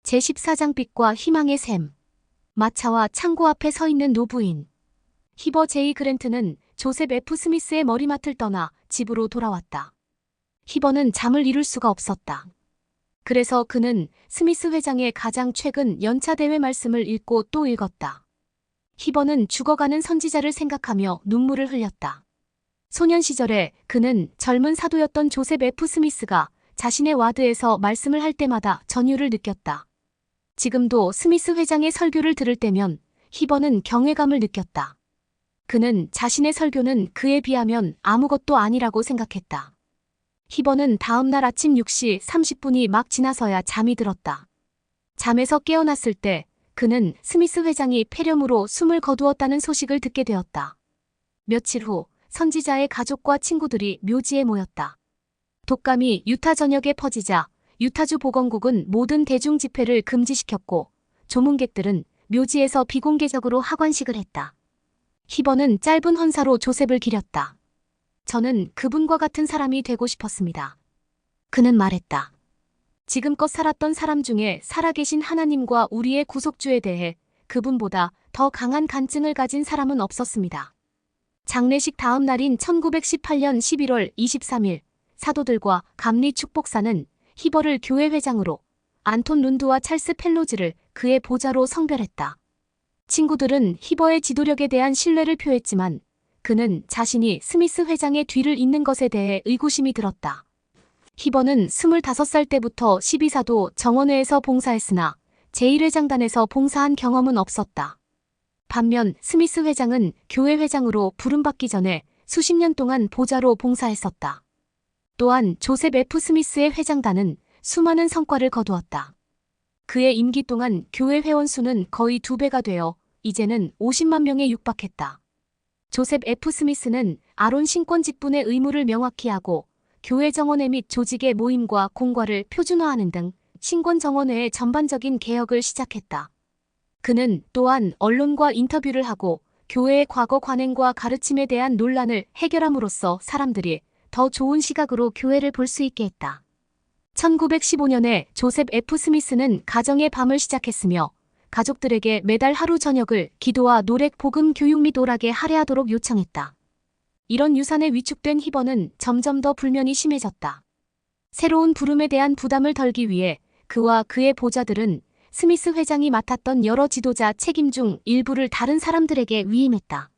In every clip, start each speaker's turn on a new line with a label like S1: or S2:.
S1: 제14장 빛과 희망의 샘. 마차와 창고 앞에 서 있는 노부인. 히버 제이 그랜트는 조셉 F. 스미스의 머리맡을 떠나 집으로 돌아왔다. 히버는 잠을 이룰 수가 없었다. 그래서 그는 스미스 회장의 가장 최근 연차대회 말씀을 읽고 또 읽었다. 히버는 죽어가는 선지자를 생각하며 눈물을 흘렸다. 소년 시절에 그는 젊은 사도였던 조셉 F. 스미스가 자신의 와드에서 말씀을 할 때마다 전율을 느꼈다. 지금도 스미스 회장의 설교를 들을 때면 히버는 경외감을 느꼈다. 그는 자신의 설교는 그에 비하면 아무것도 아니라고 생각했다. 히버는 다음 날 아침 6시 30분이 막 지나서야 잠이 들었다. 잠에서 깨어났을 때 그는 스미스 회장이 폐렴으로 숨을 거두었다는 소식을 듣게 되었다. 며칠 후 선지자의 가족과 친구들이 묘지에 모였다. 독감이 유타 전역에 퍼지자 유타주 보건국은 모든 대중 집회를 금지시켰고 조문객들은 묘지에서 비공개적으로 하관식을 했다. 히버는 짧은 헌사로 조셉을 기렸다. 저는 그분과 같은 사람이 되고 싶었습니다. 그는 말했다. 지금껏 살았던 사람 중에 살아계신 하나님과 우리의 구속주에 대해 그분보다 더 강한 간증을 가진 사람은 없었습니다. 장례식 다음 날인 1918년 11월 23일 사도들과 감리 축복사는 히버를 교회 회장으로, 안톤 룬드와 찰스 펠로즈를 그의 보좌로 성별했다. 친구들은 히버의 지도력에 대한 신뢰를 표했지만 그는 자신이 스미스 회장의 뒤를 잇는 것에 대해 의구심이 들었다. 히버는 25살 때부터 12사도 정원회에서 봉사했으나 제1회장단에서 봉사한 경험은 없었다. 반면 스미스 회장은 교회 회장으로 부름받기 전에 수십 년 동안 보좌로 봉사했었다. 또한 조셉 F. 스미스의 회장단은 수많은 성과를 거두었다. 그의 임기 동안 교회 회원 수는 거의 2배가 되어 이제는 50만 명에 육박했다. 조셉 F. 스미스는 아론 신권 직분의 의무를 명확히 하고 교회 정원회 및 조직의 모임과 공과를 표준화하는 등 신권 정원회의 전반적인 개혁을 시작했다. 그는 또한 언론과 인터뷰를 하고 교회의 과거 관행과 가르침에 대한 논란을 해결함으로써 사람들이 더 좋은 시각으로 교회를 볼 수 있게 했다. 1915년에 조셉 F. 스미스는 가정의 밤을 시작했으며 가족들에게 매달 하루 저녁을 기도와 노래, 복음, 교육 및 오락에 할애하도록 요청했다. 이런 유산에 위축된 히버는 점점 더 불면이 심해졌다. 새로운 부름에 대한 부담을 덜기 위해 그와 그의 보좌들은 스미스 회장이 맡았던 여러 지도자 책임 중 일부를 다른 사람들에게 위임했다.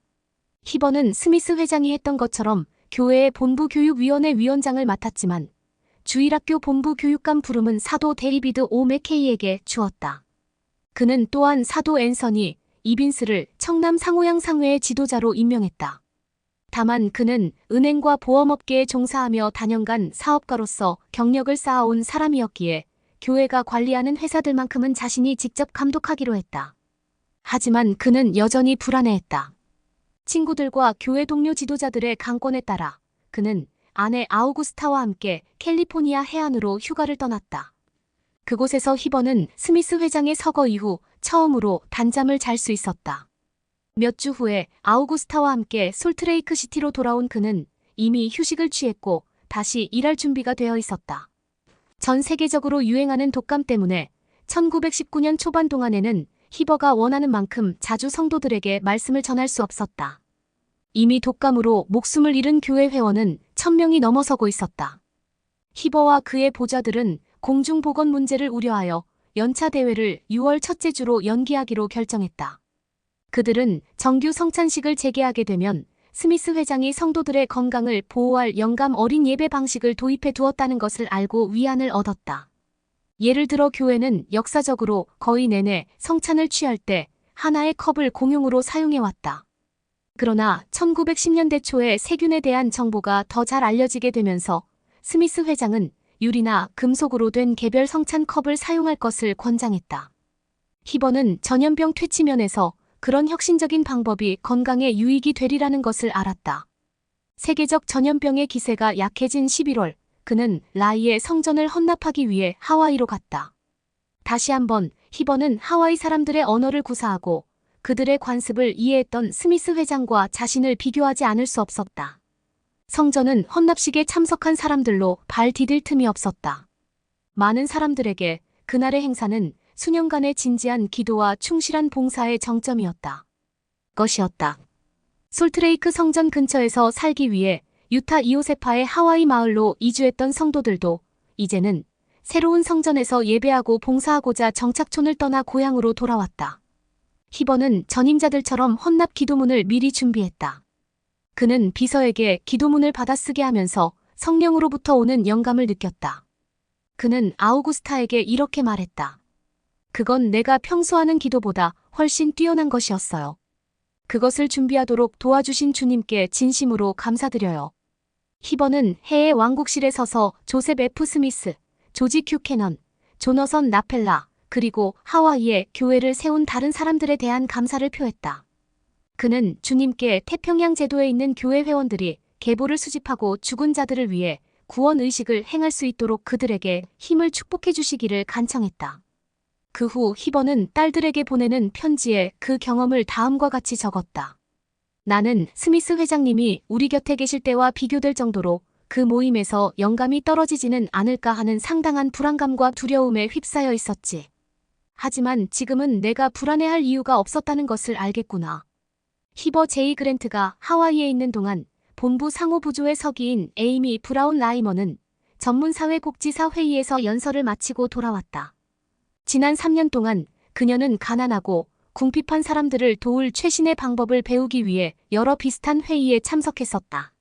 S1: 히버는 스미스 회장이 했던 것처럼 교회의 본부교육위원회 위원장을 맡았지만 주일학교 본부교육감 부름은 사도 데이비드 오 맥케이에게 주었다. 그는 또한 사도 앤서니 이빈스를 청남 상호양 상회의 지도자로 임명했다. 다만 그는 은행과 보험업계에 종사하며 다년간 사업가로서 경력을 쌓아온 사람이었기에 교회가 관리하는 회사들만큼은 자신이 직접 감독하기로 했다. 하지만 그는 여전히 불안해했다. 친구들과 교회 동료 지도자들의 강권에 따라 그는 아내 아우구스타와 함께 캘리포니아 해안으로 휴가를 떠났다. 그곳에서 히버는 스미스 회장의 서거 이후 처음으로 단잠을 잘 수 있었다. 몇 주 후에 아우구스타와 함께 솔트레이크 시티로 돌아온 그는 이미 휴식을 취했고 다시 일할 준비가 되어 있었다. 전 세계적으로 유행하는 독감 때문에 1919년 초반 동안에는 히버가 원하는 만큼 자주 성도들에게 말씀을 전할 수 없었다. 이미 독감으로 목숨을 잃은 교회 회원은 1000명이 넘어서고 있었다. 히버와 그의 보좌들은 공중보건 문제를 우려하여 연차 대회를 6월 첫째 주로 연기하기로 결정했다. 그들은 정규 성찬식을 재개하게 되면 스미스 회장이 성도들의 건강을 보호할 영감 어린 예배 방식을 도입해 두었다는 것을 알고 위안을 얻었다. 예를 들어 교회는 역사적으로 거의 내내 성찬을 취할 때 하나의 컵을 공용으로 사용해왔다. 그러나 1910년대 초에 세균에 대한 정보가 더 잘 알려지게 되면서 스미스 회장은 유리나 금속으로 된 개별 성찬 컵을 사용할 것을 권장했다. 히버는 전염병 퇴치면에서 그런 혁신적인 방법이 건강에 유익이 되리라는 것을 알았다. 세계적 전염병의 기세가 약해진 11월, 그는 라이의 성전을 헌납하기 위해 하와이로 갔다. 다시 한번 히버는 하와이 사람들의 언어를 구사하고 그들의 관습을 이해했던 스미스 회장과 자신을 비교하지 않을 수 없었다. 성전은 헌납식에 참석한 사람들로 발 디딜 틈이 없었다. 많은 사람들에게 그날의 행사는 수년간의 진지한 기도와 충실한 봉사의 정점이었다. 것이었다. 솔트레이크 성전 근처에서 살기 위해 유타 이오세파의 하와이 마을로 이주했던 성도들도 이제는 새로운 성전에서 예배하고 봉사하고자 정착촌을 떠나 고향으로 돌아왔다. 히버는 전임자들처럼 헌납 기도문을 미리 준비했다. 그는 비서에게 기도문을 받아쓰게 하면서 성령으로부터 오는 영감을 느꼈다. 그는 아우구스타에게 이렇게 말했다. 그건 내가 평소 하는 기도보다 훨씬 뛰어난 것이었어요. 그것을 준비하도록 도와주신 주님께 진심으로 감사드려요. 히버는 해의 왕국실에 서서 조셉 F. 스미스, 조지 큐 캐넌, 조너선 나펠라, 그리고 하와이에 교회를 세운 다른 사람들에 대한 감사를 표했다. 그는 주님께 태평양 제도에 있는 교회 회원들이 계보를 수집하고 죽은 자들을 위해 구원 의식을 행할 수 있도록 그들에게 힘을 축복해 주시기를 간청했다. 그 후 히버는 딸들에게 보내는 편지에 그 경험을 다음과 같이 적었다. 나는 스미스 회장님이 우리 곁에 계실 때와 비교될 정도로 그 모임에서 영감이 떨어지지는 않을까 하는 상당한 불안감과 두려움에 휩싸여 있었지. 하지만 지금은 내가 불안해할 이유가 없었다는 것을 알겠구나. 히버 제이 그랜트가 하와이에 있는 동안 본부 상호부조의 서기인 에이미 브라운 라이머는 전문사회복지사 회의에서 연설을 마치고 돌아왔다. 지난 3년 동안 그녀는 가난하고 궁핍한 사람들을 도울 최신의 방법을 배우기 위해 여러 비슷한 회의에 참석했었다.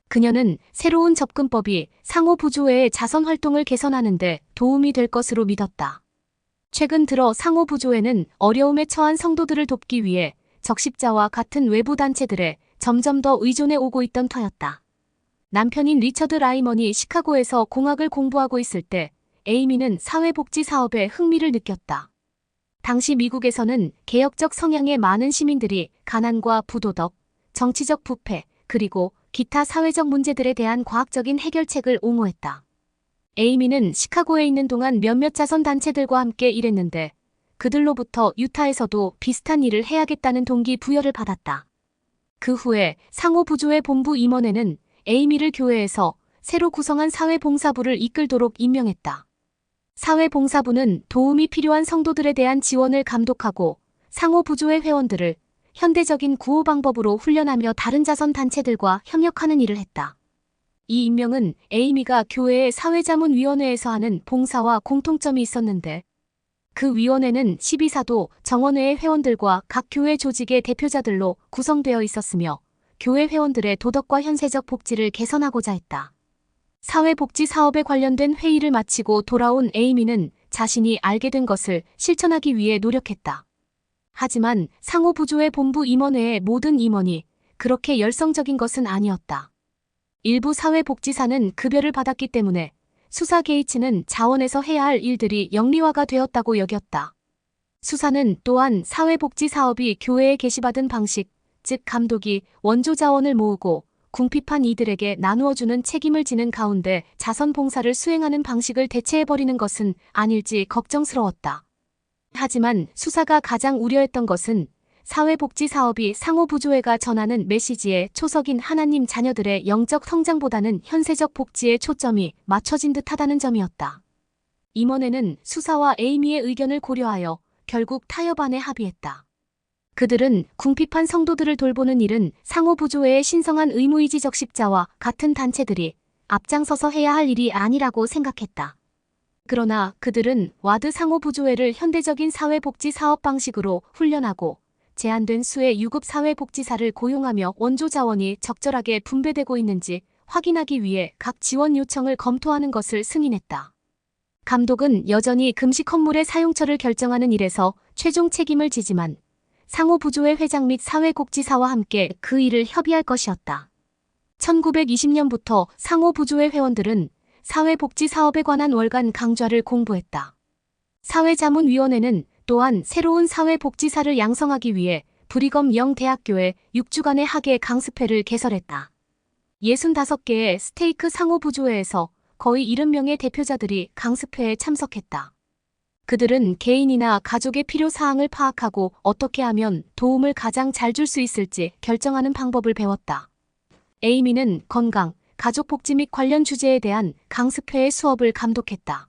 S1: 그녀는 새로운 접근법이 상호부조회의 자선활동을 개선하는 데 도움이 될 것으로 믿었다. 최근 들어 상호부조회는 어려움에 처한 성도들을 돕기 위해 적십자와 같은 외부 단체들에 점점 더 의존해 오고 있던 터였다. 남편인 리처드 라이먼이 시카고에서 공학을 공부하고 있을 때 에이미는 사회복지 사업에 흥미를 느꼈다. 당시 미국에서는 개혁적 성향의 많은 시민들이 가난과 부도덕, 정치적 부패, 그리고 기타 사회적 문제들에 대한 과학적인 해결책을 옹호했다. 에이미는 시카고에 있는 동안 몇몇 자선단체들과 함께 일했는데 그들로부터 유타에서도 비슷한 일을 해야겠다는 동기부여를 받았다. 그 후에 상호부조회 본부 임원회는 에이미를 교회에서 새로 구성한 사회봉사부를 이끌도록 임명했다. 사회봉사부는 도움이 필요한 성도들에 대한 지원을 감독하고 상호부조회 회원들을 현대적인 구호 방법으로 훈련하며 다른 자선단체들과 협력하는 일을 했다. 이 임명은 에이미가 교회의 사회자문위원회에서 하는 봉사와 공통점이 있었는데 그 위원회는 12사도 정원회의 회원들과 각 교회 조직의 대표자들로 구성되어 있었으며 교회 회원들의 도덕과 현세적 복지를 개선하고자 했다. 사회복지 사업에 관련된 회의를 마치고 돌아온 에이미는 자신이 알게 된 것을 실천하기 위해 노력했다. 하지만 상호부조회 본부 임원회의 모든 임원이 그렇게 열성적인 것은 아니었다. 일부 사회복지사는 급여를 받았기 때문에 수사 게이츠는 자원에서 해야 할 일들이 영리화가 되었다고 여겼다. 수사는 또한 사회복지 사업이 교회에 게시받은 방식, 즉 감독이 원조 자원을 모으고 궁핍한 이들에게 나누어주는 책임을 지는 가운데 자선봉사를 수행하는 방식을 대체해버리는 것은 아닐지 걱정스러웠다. 하지만 수사가 가장 우려했던 것은 사회복지 사업이 상호부조회가 전하는 메시지에 초석인 하나님 자녀들의 영적 성장보다는 현세적 복지에 초점이 맞춰진 듯하다는 점이었다. 임원회는 수사와 에이미의 의견을 고려하여 결국 타협안에 합의했다. 그들은 궁핍한 성도들을 돌보는 일은 상호부조회의 신성한 의무이지 적십자와 같은 단체들이 앞장서서 해야 할 일이 아니라고 생각했다. 그러나 그들은 와드 상호부조회를 현대적인 사회복지 사업 방식으로 훈련하고 제한된 수의 유급 사회복지사를 고용하며 원조 자원이 적절하게 분배되고 있는지 확인하기 위해 각 지원 요청을 검토하는 것을 승인했다. 감독은 여전히 금식 헌물의 사용처를 결정하는 일에서 최종 책임을 지지만 상호부조회 회장 및 사회복지사와 함께 그 일을 협의할 것이었다. 1920년부터 상호부조회 회원들은 사회복지 사업에 관한 월간 강좌를 공부했다. 사회자문위원회는 또한 새로운 사회복지사를 양성하기 위해 브리검 영 대학교에 6주간의 학예 강습회를 개설했다. 65개의 스테이크 상호부조회에서 거의 70명의 대표자들이 강습회에 참석했다. 그들은 개인이나 가족의 필요사항을 파악하고 어떻게 하면 도움을 가장 잘 줄 수 있을지 결정하는 방법을 배웠다. 에이미는 건강, 가족복지 및 관련 주제에 대한 강습회의 수업을 감독했다.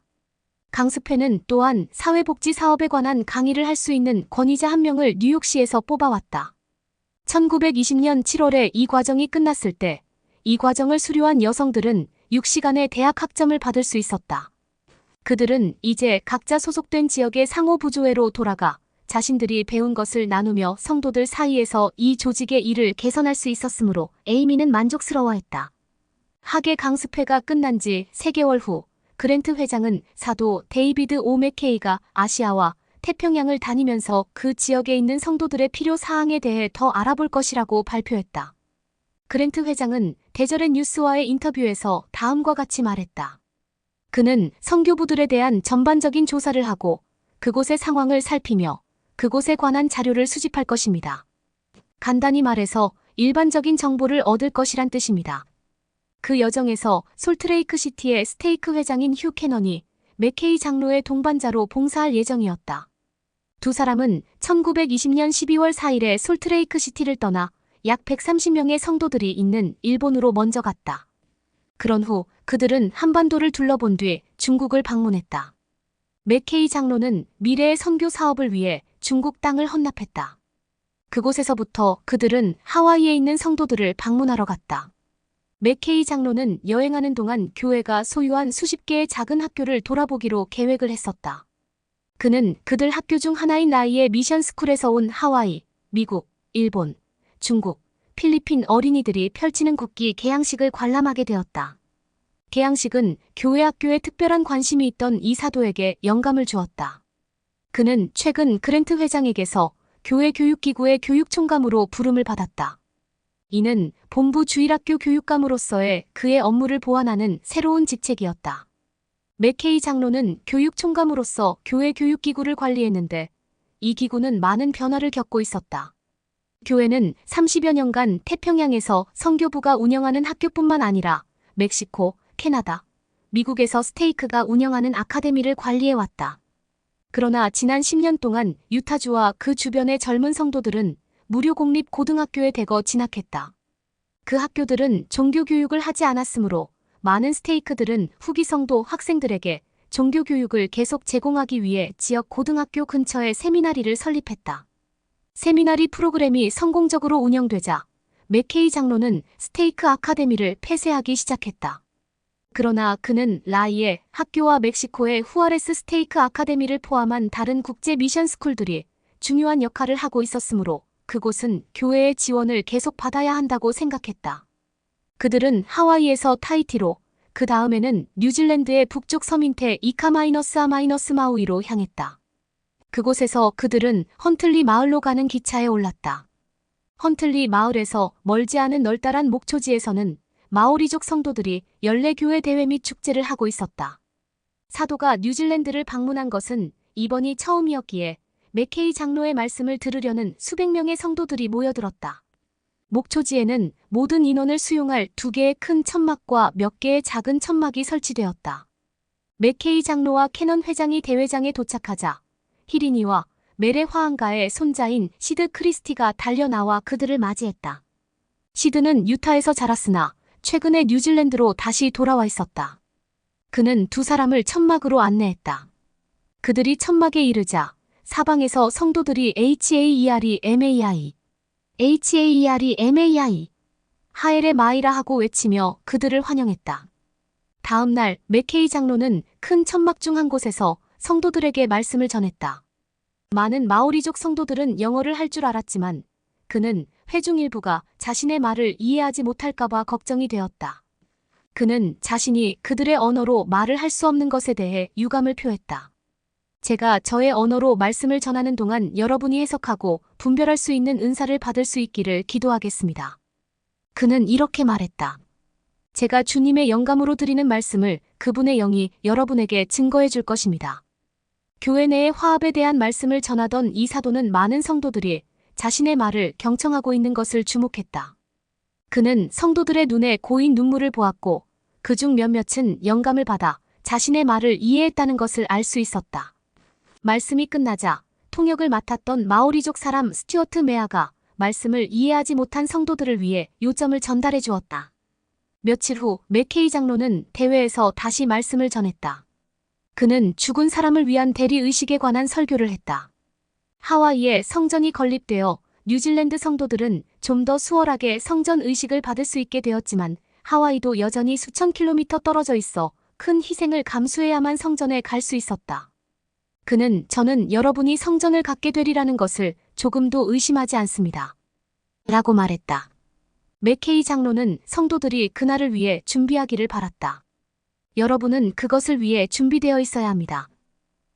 S1: 강습회는 또한 사회복지 사업에 관한 강의를 할 수 있는 권위자 한 명을 뉴욕시에서 뽑아왔다. 1920년 7월에 이 과정이 끝났을 때 이 과정을 수료한 여성들은 6시간의 대학 학점을 받을 수 있었다. 그들은 이제 각자 소속된 지역의 상호부조회로 돌아가 자신들이 배운 것을 나누며 성도들 사이에서 이 조직의 일을 개선할 수 있었으므로 에이미는 만족스러워했다. 학예 강습회가 끝난 지 3개월 후 그랜트 회장은 사도 데이비드 오 맥케이가 아시아와 태평양을 다니면서 그 지역에 있는 성도들의 필요 사항에 대해 더 알아볼 것이라고 발표했다. 그랜트 회장은 대절의 뉴스와의 인터뷰에서 다음과 같이 말했다. 그는 선교부들에 대한 전반적인 조사를 하고 그곳의 상황을 살피며 그곳에 관한 자료를 수집할 것입니다. 간단히 말해서 일반적인 정보를 얻을 것이란 뜻입니다. 그 여정에서 솔트레이크 시티의 스테이크 회장인 휴 캐넌이 맥케이 장로의 동반자로 봉사할 예정이었다. 두 사람은 1920년 12월 4일에 솔트레이크 시티를 떠나 약 130명의 성도들이 있는 일본으로 먼저 갔다. 그런 후 그들은 한반도를 둘러본 뒤 중국을 방문했다. 맥케이 장로는 미래의 선교 사업을 위해 중국 땅을 헌납했다. 그곳에서부터 그들은 하와이에 있는 성도들을 방문하러 갔다. 맥케이 장로는 여행하는 동안 교회가 소유한 수십 개의 작은 학교를 돌아보기로 계획을 했었다. 그는 그들 학교 중 하나인 라이의 미션스쿨에서 온 하와이, 미국, 일본, 중국, 필리핀 어린이들이 펼치는 국기 개양식을 관람하게 되었다. 개양식은 교회 학교에 특별한 관심이 있던 이 사도에게 영감을 주었다. 그는 최근 그랜트 회장에게서 교회 교육기구의 교육총감으로 부름을 받았다. 이는 본부 주일학교 교육감으로서의 그의 업무를 보완하는 새로운 직책이었다. 맥케이 장로는 교육총감으로서 교회 교육기구를 관리했는데 이 기구는 많은 변화를 겪고 있었다. 교회는 30여 년간 태평양에서 선교부가 운영하는 학교뿐만 아니라 멕시코, 캐나다, 미국에서 스테이크가 운영하는 아카데미를 관리해왔다. 그러나 지난 10년 동안 유타주와 그 주변의 젊은 성도들은 무료 공립 고등학교에 대거 진학했다. 그 학교들은 종교교육을 하지 않았으므로 많은 스테이크들은 후기 성도 학생들에게 종교교육을 계속 제공하기 위해 지역 고등학교 근처에 세미나리를 설립했다. 세미나리 프로그램이 성공적으로 운영되자 맥케이 장로는 스테이크 아카데미를 폐쇄하기 시작했다. 그러나 그는 라이의 학교와 멕시코의 후아레스 스테이크 아카데미를 포함한 다른 국제 미션 스쿨들이 중요한 역할을 하고 있었으므로 그곳은 교회의 지원을 계속 받아야 한다고 생각했다. 그들은 하와이에서 타히티로, 그 다음에는 뉴질랜드의 북쪽 서민태 이카-아마우이로 향했다. 그곳에서 그들은 헌틀리 마을로 가는 기차에 올랐다. 헌틀리 마을에서 멀지 않은 널따란 목초지에서는 마오리족 성도들이 연례교회 대회 및 축제를 하고 있었다. 사도가 뉴질랜드를 방문한 것은 이번이 처음이었기에 맥케이 장로의 말씀을 들으려는 수백 명의 성도들이 모여들었다. 목초지에는 모든 인원을 수용할 2개의 큰 천막과 몇 개의 작은 천막이 설치되었다. 맥케이 장로와 캐넌 회장이 대회장에 도착하자 히리니와 메레 화한가의 손자인 시드 크리스티가 달려나와 그들을 맞이했다. 시드는 유타에서 자랐으나 최근에 뉴질랜드로 다시 돌아와 있었다. 그는 두 사람을 천막으로 안내했다. 그들이 천막에 이르자 사방에서 성도들이 HAEREMAI 하엘의 마이라 하고 외치며 그들을 환영했다. 다음 날 맥케이 장로는 큰 천막 중 한 곳에서 성도들에게 말씀을 전했다. 많은 마오리족 성도들은 영어를 할 줄 알았지만 그는 회중 일부가 자신의 말을 이해하지 못할까봐 걱정이 되었다. 그는 자신이 그들의 언어로 말을 할 수 없는 것에 대해 유감을 표했다. 제가 저의 언어로 말씀을 전하는 동안 여러분이 해석하고 분별할 수 있는 은사를 받을 수 있기를 기도하겠습니다. 그는 이렇게 말했다. 제가 주님의 영감으로 드리는 말씀을 그분의 영이 여러분에게 증거해 줄 것입니다. 교회 내의 화합에 대한 말씀을 전하던 이 사도는 많은 성도들이 자신의 말을 경청하고 있는 것을 주목했다. 그는 성도들의 눈에 고인 눈물을 보았고 그중 몇몇은 영감을 받아 자신의 말을 이해했다는 것을 알 수 있었다. 말씀이 끝나자 통역을 맡았던 마오리족 사람 스튜어트 메아가 말씀을 이해하지 못한 성도들을 위해 요점을 전달해 주었다. 며칠 후 맥케이 장로는 대회에서 다시 말씀을 전했다. 그는 죽은 사람을 위한 대리의식에 관한 설교를 했다. 하와이에 성전이 건립되어 뉴질랜드 성도들은 좀 더 수월하게 성전 의식을 받을 수 있게 되었지만 하와이도 여전히 수천 킬로미터 떨어져 있어 큰 희생을 감수해야만 성전에 갈 수 있었다. 그는 저는 여러분이 성전을 갖게 되리라는 것을 조금도 의심하지 않습니다. 라고 말했다. 맥케이 장로는 성도들이 그날을 위해 준비하기를 바랐다. 여러분은 그것을 위해 준비되어 있어야 합니다.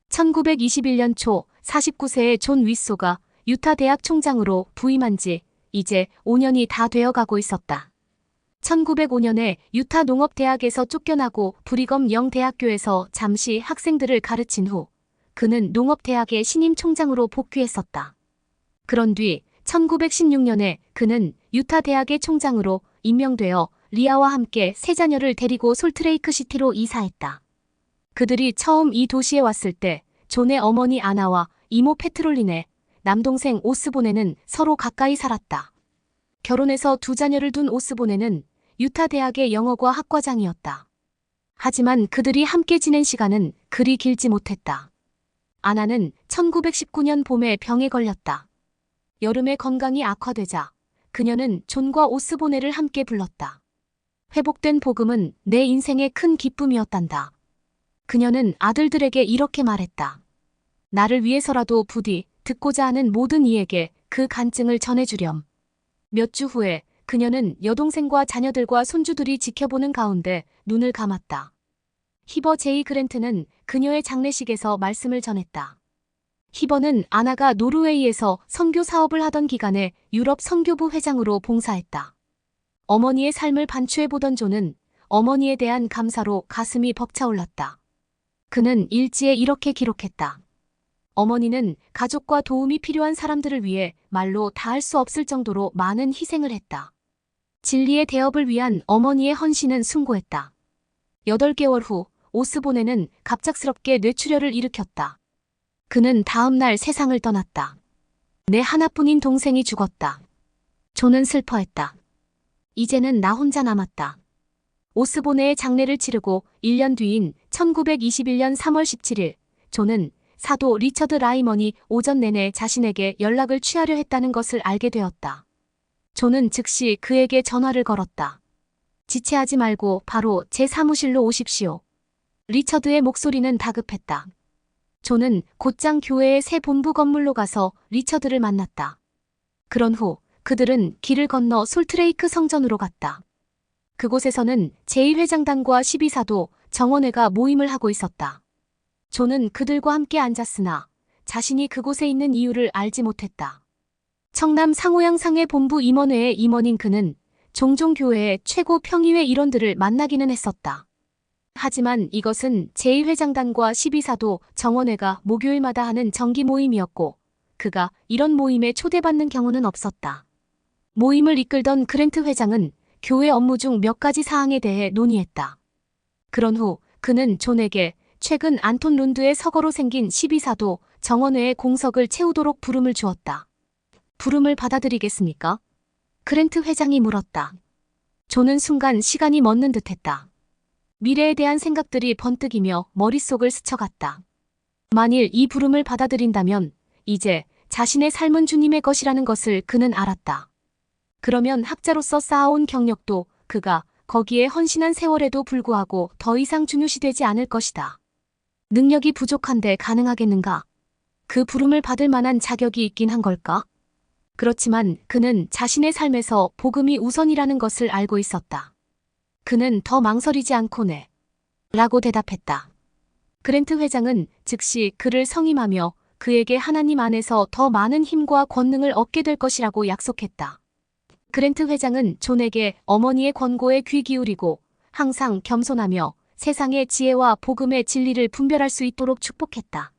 S1: 1921년 초 49세의 존 윗소가 유타 대학 총장으로 부임한 지 이제 5년이 다 되어가고 있었다. 1905년에 유타 농업대학에서 쫓겨나고 브리검 영 대학교에서 잠시 학생들을 가르친 후 그는 농업대학의 신임 총장으로 복귀했었다. 그런 뒤 1916년에 그는 유타 대학의 총장으로 임명되어 리아와 함께 세 자녀를 데리고 솔트레이크 시티로 이사했다. 그들이 처음 이 도시에 왔을 때 존의 어머니 아나와 이모 페트롤린의 남동생 오스보네는 서로 가까이 살았다. 결혼해서 두 자녀를 둔 오스보네는 유타 대학의 영어과 학과장이었다. 하지만 그들이 함께 지낸 시간은 그리 길지 못했다. 아나는 1919년 봄에 병에 걸렸다. 여름에 건강이 악화되자 그녀는 존과 오스보네를 함께 불렀다. 회복된 복음은 내 인생의 큰 기쁨이었단다. 그녀는 아들들에게 이렇게 말했다. 나를 위해서라도 부디 듣고자 하는 모든 이에게 그 간증을 전해주렴. 몇 주 후에 그녀는 여동생과 자녀들과 손주들이 지켜보는 가운데 눈을 감았다. 히버 제이 그랜트는 그녀의 장례식에서 말씀을 전했다. 히버는 아나가 노르웨이에서 선교 사업을 하던 기간에 유럽 선교부 회장으로 봉사했다. 어머니의 삶을 반추해보던 존은 어머니에 대한 감사로 가슴이 벅차올랐다. 그는 일지에 이렇게 기록했다. 어머니는 가족과 도움이 필요한 사람들을 위해 말로 다할 수 없을 정도로 많은 희생을 했다. 진리의 대업을 위한 어머니의 헌신은 숭고했다. 8개월 후 오스보네는 갑작스럽게 뇌출혈을 일으켰다. 그는 다음 날 세상을 떠났다. 내 하나뿐인 동생이 죽었다. 존은 슬퍼했다. 이제는 나 혼자 남았다. 오스보네의 장례를 치르고 1년 뒤인 1921년 3월 17일, 존은 사도 리처드 라이먼이 오전 내내 자신에게 연락을 취하려 했다는 것을 알게 되었다. 존은 즉시 그에게 전화를 걸었다. 지체하지 말고 바로 제 사무실로 오십시오. 리처드의 목소리는 다급했다. 존은 곧장 교회의 새 본부 건물로 가서 리처드를 만났다. 그런 후 그들은 길을 건너 솔트레이크 성전으로 갔다. 그곳에서는 제1회장단과 12사도 정원회가 모임을 하고 있었다. 존은 그들과 함께 앉았으나 자신이 그곳에 있는 이유를 알지 못했다. 청남 상호양상의 본부 임원회의 임원인 그는 종종 교회의 최고 평의회 일원들을 만나기는 했었다. 하지만 이것은 제1회장단과 12사도 정원회가 목요일마다 하는 정기 모임이었고 그가 이런 모임에 초대받는 경우는 없었다. 모임을 이끌던 그랜트 회장은 교회 업무 중 몇 가지 사항에 대해 논의했다. 그런 후 그는 존에게 최근 안톤 룬드의 서거로 생긴 12사도 정원회의 공석을 채우도록 부름을 주었다. 부름을 받아들이겠습니까? 그랜트 회장이 물었다. 존은 순간 시간이 멎는 듯했다. 미래에 대한 생각들이 번뜩이며 머릿속을 스쳐갔다. 만일 이 부름을 받아들인다면 이제 자신의 삶은 주님의 것이라는 것을 그는 알았다. 그러면 학자로서 쌓아온 경력도 그가 거기에 헌신한 세월에도 불구하고 더 이상 중요시되지 않을 것이다. 능력이 부족한데 가능하겠는가? 그 부름을 받을 만한 자격이 있긴 한 걸까? 그렇지만 그는 자신의 삶에서 복음이 우선이라는 것을 알고 있었다. 그는 더 망설이지 않고 네. 라고 대답했다. 그랜트 회장은 즉시 그를 성임하며 그에게 하나님 안에서 더 많은 힘과 권능을 얻게 될 것이라고 약속했다. 그랜트 회장은 존에게 어머니의 권고에 귀 기울이고 항상 겸손하며 세상의 지혜와 복음의 진리를 분별할 수 있도록 축복했다.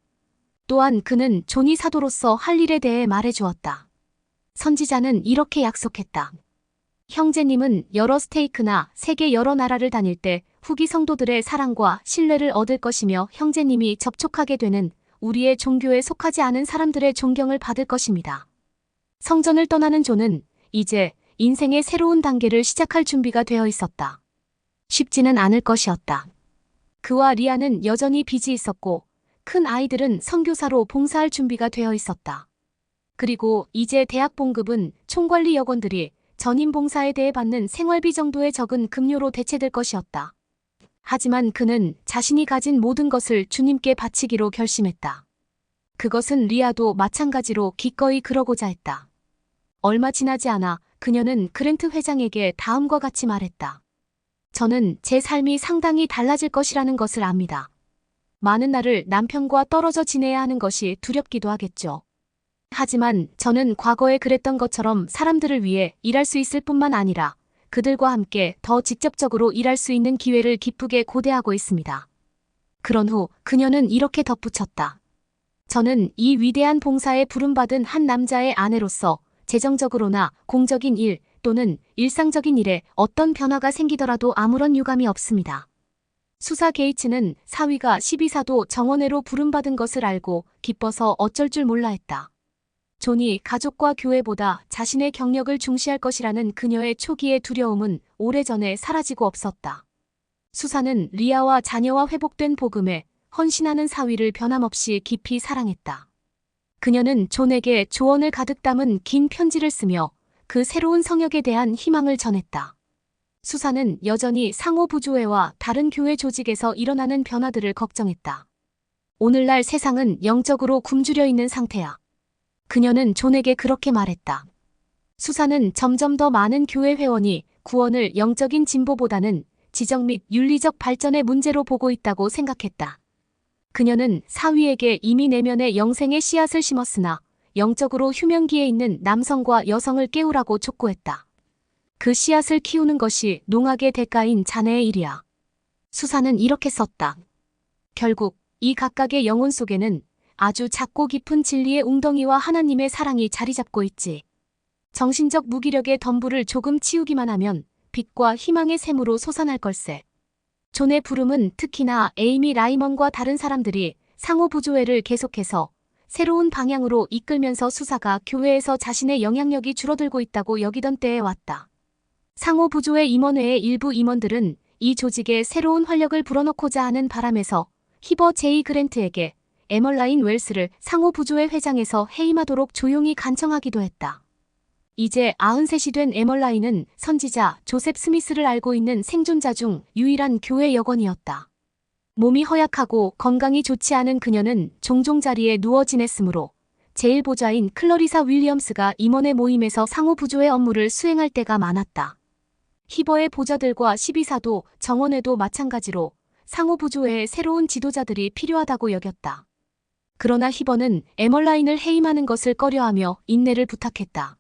S1: 또한 그는 존이 사도로서 할 일에 대해 말해주었다. 선지자는 이렇게 약속했다. 형제님은 여러 스테이크나 세계 여러 나라를 다닐 때 후기 성도들의 사랑과 신뢰를 얻을 것이며 형제님이 접촉하게 되는 우리의 종교에 속하지 않은 사람들의 존경을 받을 것입니다. 성전을 떠나는 존은 이제 인생의 새로운 단계를 시작할 준비가 되어 있었다. 쉽지는 않을 것이었다. 그와 리아는 여전히 빚이 있었고 큰 아이들은 선교사로 봉사할 준비가 되어 있었다. 그리고 이제 대학 봉급은 총관리 여건들이 전임 봉사에 대해 받는 생활비 정도의 적은 급료로 대체될 것이었다. 하지만 그는 자신이 가진 모든 것을 주님께 바치기로 결심했다. 그것은 리아도 마찬가지로 기꺼이 그러고자 했다. 얼마 지나지 않아 그녀는 그랜트 회장에게 다음과 같이 말했다. 저는 제 삶이 상당히 달라질 것이라는 것을 압니다. 많은 날을 남편과 떨어져 지내야 하는 것이 두렵기도 하겠죠. 하지만 저는 과거에 그랬던 것처럼 사람들을 위해 일할 수 있을 뿐만 아니라 그들과 함께 더 직접적으로 일할 수 있는 기회를 기쁘게 고대하고 있습니다. 그런 후 그녀는 이렇게 덧붙였다. 저는 이 위대한 봉사에 부름받은 한 남자의 아내로서 재정적으로나 공적인 일 또는 일상적인 일에 어떤 변화가 생기더라도 아무런 유감이 없습니다. 수사 게이츠는 사위가 12사도 정원회로 부름받은 것을 알고 기뻐서 어쩔 줄 몰라 했다. 존이 가족과 교회보다 자신의 경력을 중시할 것이라는 그녀의 초기의 두려움은 오래전에 사라지고 없었다. 수사는 리아와 자녀와 회복된 복음에 헌신하는 사위를 변함없이 깊이 사랑했다. 그녀는 존에게 조언을 가득 담은 긴 편지를 쓰며 그 새로운 성역에 대한 희망을 전했다. 수사는 여전히 상호부조회와 다른 교회 조직에서 일어나는 변화들을 걱정했다. 오늘날 세상은 영적으로 굶주려 있는 상태야. 그녀는 존에게 그렇게 말했다. 수사는 점점 더 많은 교회 회원이 구원을 영적인 진보보다는 지적 및 윤리적 발전의 문제로 보고 있다고 생각했다. 그녀는 사위에게 이미 내면에 영생의 씨앗을 심었으나 영적으로 휴면기에 있는 남성과 여성을 깨우라고 촉구했다. 그 씨앗을 키우는 것이 농악의 대가인 자네의 일이야. 수사는 이렇게 썼다. 결국 이 각각의 영혼 속에는 아주 작고 깊은 진리의 웅덩이와 하나님의 사랑이 자리 잡고 있지. 정신적 무기력의 덤불을 조금 치우기만 하면 빛과 희망의 샘으로 솟아날 걸세. 존의 부름은 특히나 에이미 라이먼과 다른 사람들이 상호부조회를 계속해서 새로운 방향으로 이끌면서 수사가 교회에서 자신의 영향력이 줄어들고 있다고 여기던 때에 왔다. 상호부조회 임원회의 일부 임원들은 이 조직에 새로운 활력을 불어넣고자 하는 바람에서 히버 제이 그랜트에게 에멀라인 웰스를 상호부조회 회장에서 해임하도록 조용히 간청하기도 했다. 이제 93이 된 에멀라인은 선지자 조셉 스미스를 알고 있는 생존자 중 유일한 교회 여건이었다. 몸이 허약하고 건강이 좋지 않은 그녀는 종종 자리에 누워 지냈으므로 제1보좌인 클러리사 윌리엄스가 임원회 모임에서 상호부조회 업무를 수행할 때가 많았다. 히버의 보좌들과 12사도 정원회도 마찬가지로 상호부조회의 새로운 지도자들이 필요하다고 여겼다. 그러나 히버는 에멀라인을 해임하는 것을 꺼려하며 인내를 부탁했다.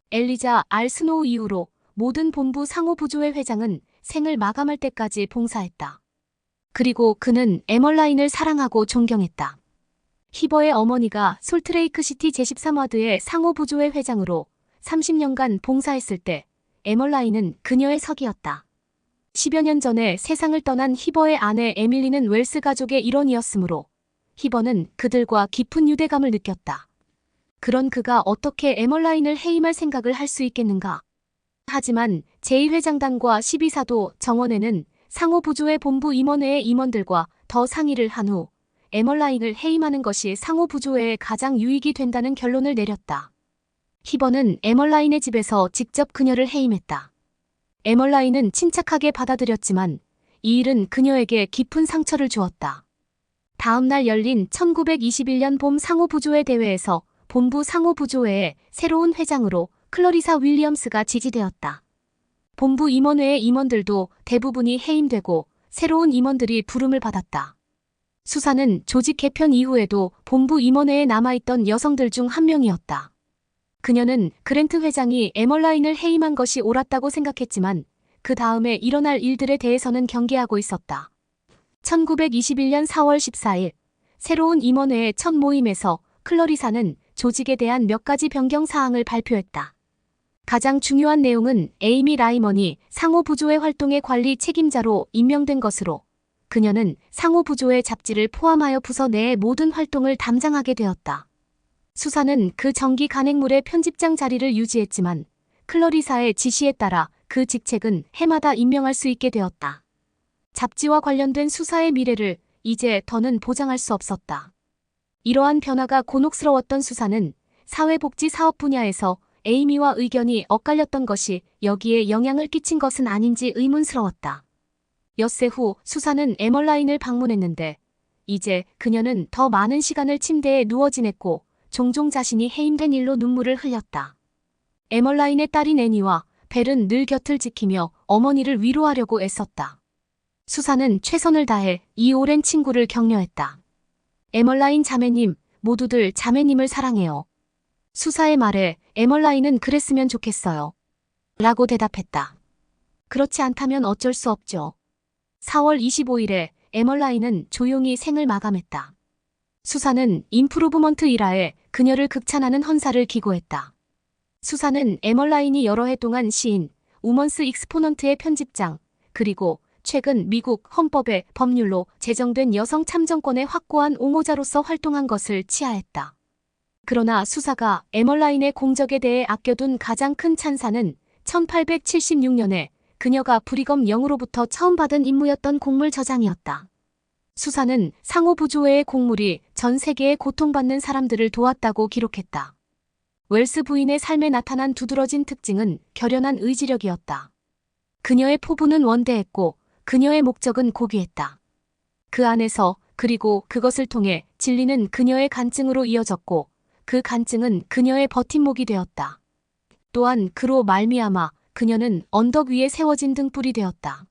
S1: 엘리자 알 스노우 이후로 모든 본부 상호부조회 회장은 생을 마감할 때까지 봉사했다. 그리고 그는 에멀라인을 사랑하고 존경했다. 히버의 어머니가 솔트레이크시티 제13와드의 상호부조회 회장으로 30년간 봉사했을 때 에멀라인은 그녀의 석이었다. 10여 년 전에 세상을 떠난 히버의 아내 에밀리는 웰스 가족의 일원이었으므로 히버는 그들과 깊은 유대감을 느꼈다. 그런 그가 어떻게 에멀라인을 해임할 생각을 할 수 있겠는가? 하지만 제2회장단과 12사도 정원회는 상호부조회 본부 임원회의 임원들과 더 상의를 한 후 에멀라인을 해임하는 것이 상호부조회에 가장 유익이 된다는 결론을 내렸다. 히버는 에멀라인의 집에서 직접 그녀를 해임했다. 에멀라인은 침착하게 받아들였지만 이 일은 그녀에게 깊은 상처를 주었다. 다음 날 열린 1921년 봄 상호부조회 대회에서 본부 상호부조회의 새로운 회장으로 클러리사 윌리엄스가 지지되었다. 본부 임원회의 임원들도 대부분이 해임되고 새로운 임원들이 부름을 받았다. 수사는 조직 개편 이후에도 본부 임원회에 남아있던 여성들 중 한 명이었다. 그녀는 그랜트 회장이 에멀라인을 해임한 것이 옳았다고 생각했지만 그 다음에 일어날 일들에 대해서는 경계하고 있었다. 1921년 4월 14일 새로운 임원회의 첫 모임에서 클러리사는 조직에 대한 몇 가지 변경 사항을 발표했다. 가장 중요한 내용은 에이미 라이먼이 상호부조회 활동의 관리 책임자로 임명된 것으로 그녀는 상호부조회 잡지를 포함하여 부서 내의 모든 활동을 담당하게 되었다. 수사는 그 정기 간행물의 편집장 자리를 유지했지만 클러리사의 지시에 따라 그 직책은 해마다 임명할 수 있게 되었다. 잡지와 관련된 수사의 미래를 이제 더는 보장할 수 없었다. 이러한 변화가 곤혹스러웠던 수사는 사회복지 사업 분야에서 에이미와 의견이 엇갈렸던 것이 여기에 영향을 끼친 것은 아닌지 의문스러웠다. 엿새 후 수사는 에멀라인을 방문했는데 이제 그녀는 더 많은 시간을 침대에 누워 지냈고 종종 자신이 해임된 일로 눈물을 흘렸다. 에멀라인의 딸인 애니와 벨은 늘 곁을 지키며 어머니를 위로하려고 애썼다. 수사는 최선을 다해 이 오랜 친구를 격려했다. 에멀라인 자매님, 모두들 자매님을 사랑해요. 수사의 말에 에멀라인은 그랬으면 좋겠어요. 라고 대답했다. 그렇지 않다면 어쩔 수 없죠. 4월 25일에 에멀라인은 조용히 생을 마감했다. 수사는 임프루브먼트 일화에 그녀를 극찬하는 헌사를 기고했다. 수사는 에멀라인이 여러 해 동안 시인, 우먼스 익스포넌트의 편집장, 그리고 최근 미국 헌법의 법률로 제정된 여성 참정권의 확고한 옹호자로서 활동한 것을 치하했다. 그러나 수사가 에멀라인의 공적에 대해 아껴둔 가장 큰 찬사는 1876년에 그녀가 브리검 영으로부터 처음 받은 임무였던 곡물 저장이었다. 수사는 상호부조회의 곡물이 전 세계에 고통받는 사람들을 도왔다고 기록했다. 웰스 부인의 삶에 나타난 두드러진 특징은 결연한 의지력이었다. 그녀의 포부는 원대했고 그녀의 목적은 고귀했다. 그 안에서 그리고 그것을 통해 진리는 그녀의 간증으로 이어졌고 그 간증은 그녀의 버팀목이 되었다. 또한 그로 말미암아 그녀는 언덕 위에 세워진 등불이 되었다.